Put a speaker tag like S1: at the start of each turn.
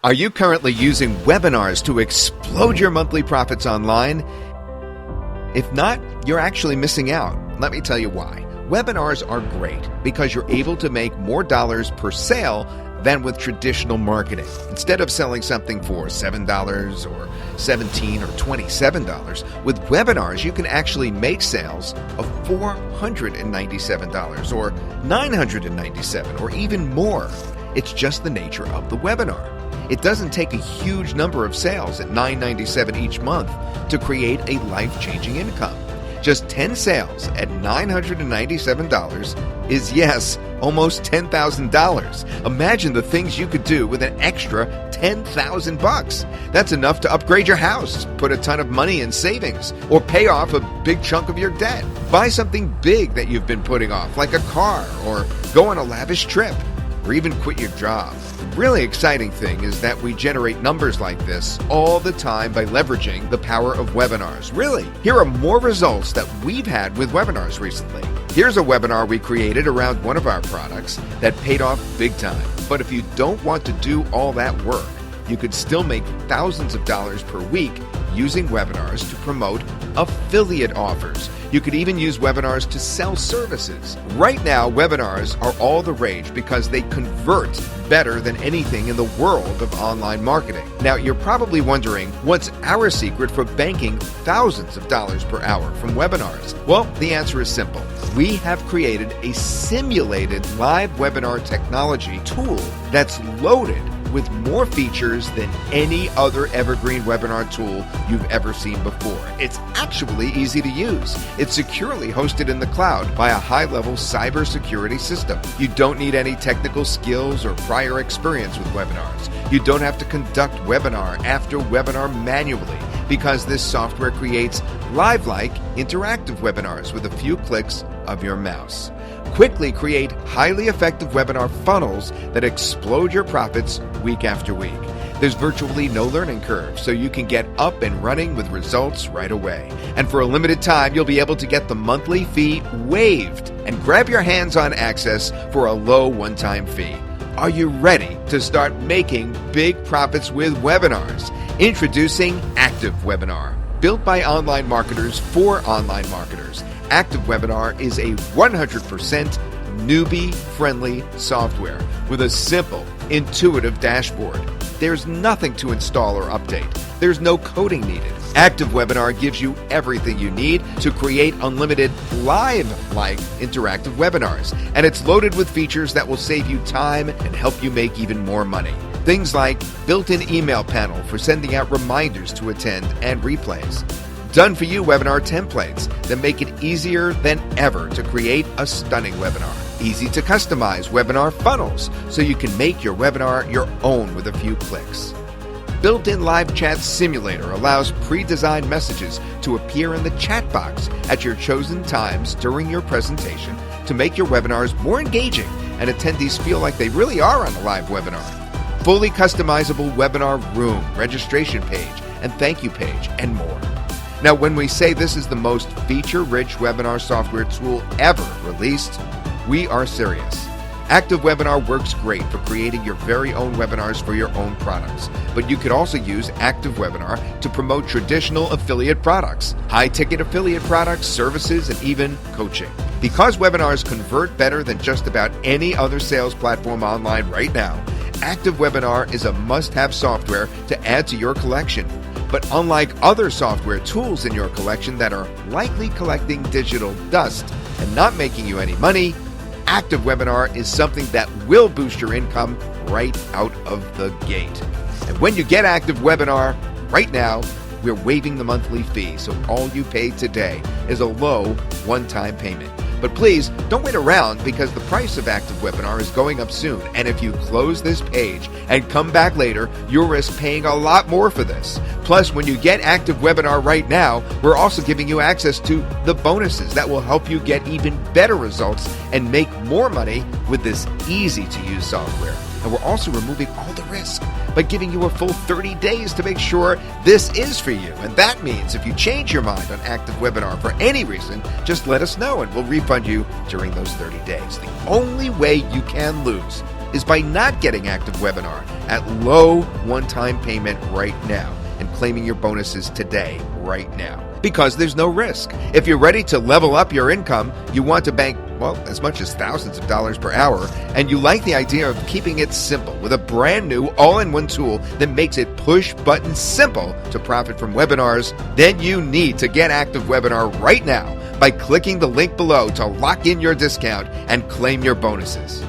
S1: Are you currently using webinars to explode your monthly profits online? If not, you're actually missing out. Let me tell you why. Webinars are great because you're able to make more dollars per sale than with traditional marketing. Instead of selling something for $7 or $17 or $27, with webinars you can actually make sales of $497 or $997 or even more. It's just the nature of the webinar. It doesn't take a huge number of sales at $997 each month to create a life-changing income. Just 10 sales at $997 is, yes, almost $10,000. Imagine the things you could do with an extra $10,000. That's enough to upgrade your house, put a ton of money in savings, or pay off a big chunk of your debt. Buy something big that you've been putting off, like a car, or go on a lavish trip, or even quit your job. The really exciting thing is that we generate numbers like this all the time by leveraging the power of webinars. Really, here are more results that we've had with webinars recently. Here's a webinar we created around one of our products that paid off big time. But if you don't want to do all that work, you could still make thousands of dollars per week using webinars to promote affiliate offers. You could even use webinars to sell services. Right now, webinars are all the rage because they convert better than anything in the world of online marketing. Now, you're probably wondering, what's our secret for banking thousands of dollars per hour from webinars? Well, the answer is simple. We have created a simulated live webinar technology tool that's loaded with more features than any other evergreen webinar tool you've ever seen before. It's actually easy to use. It's securely hosted in the cloud by a high-level cybersecurity system. You don't need any technical skills or prior experience with webinars. You don't have to conduct webinar after webinar manually because this software creates live-like interactive webinars with a few clicks of your mouse. Quickly create highly effective webinar funnels that explode your profits week after week. There's virtually no learning curve, so you can get up and running with results right away. And for a limited time, you'll be able to get the monthly fee waived and grab your hands-on access for a low one-time fee. Are you ready to start making big profits with webinars? Introducing ActiveWebinar. Built by online marketers for online marketers, ActiveWebinar is a 100% newbie-friendly software with a simple, intuitive dashboard. There's nothing to install or update. There's no coding needed. ActiveWebinar gives you everything you need to create unlimited live-like interactive webinars, and it's loaded with features that will save you time and help you make even more money. Things like built-in email panel for sending out reminders to attend and replays. Done-for-you webinar templates that make it easier than ever to create a stunning webinar. Easy to customize webinar funnels so you can make your webinar your own with a few clicks. Built-in live chat simulator allows pre-designed messages to appear in the chat box at your chosen times during your presentation to make your webinars more engaging and attendees feel like they really are on a live webinar. Fully customizable webinar room, registration page, and thank you page, and more. Now, when we say this is the most feature-rich webinar software tool ever released, we are serious. ActiveWebinar works great for creating your very own webinars for your own products, but you could also use ActiveWebinar to promote traditional affiliate products, high-ticket affiliate products, services, and even coaching. Because webinars convert better than just about any other sales platform online right now, ActiveWebinar is a must-have software to add to your collection. But unlike other software tools in your collection that are likely collecting digital dust and not making you any money, ActiveWebinar is something that will boost your income right out of the gate. And when you get ActiveWebinar, right now, we're waiving the monthly fee, so all you pay today is a low one-time payment. But please, don't wait around because the price of ActiveWebinar is going up soon. And if you close this page and come back later, you'll risk paying a lot more for this. Plus, when you get ActiveWebinar right now, we're also giving you access to the bonuses that will help you get even better results and make more money with this easy-to-use software. And we're also removing all the risk by giving you a full 30 days to make sure this is for you. And that means if you change your mind on ActiveWebinar for any reason, just let us know and we'll refund you during those 30 days. The only way you can lose is by not getting ActiveWebinar at low one-time payment right now and claiming your bonuses today, right now. Because there's no risk. If you're ready to level up your income, you want to bank, well, as much as thousands of dollars per hour, and you like the idea of keeping it simple with a brand new all-in-one tool that makes it push-button simple to profit from webinars, then you need to get ActiveWebinar right now by clicking the link below to lock in your discount and claim your bonuses.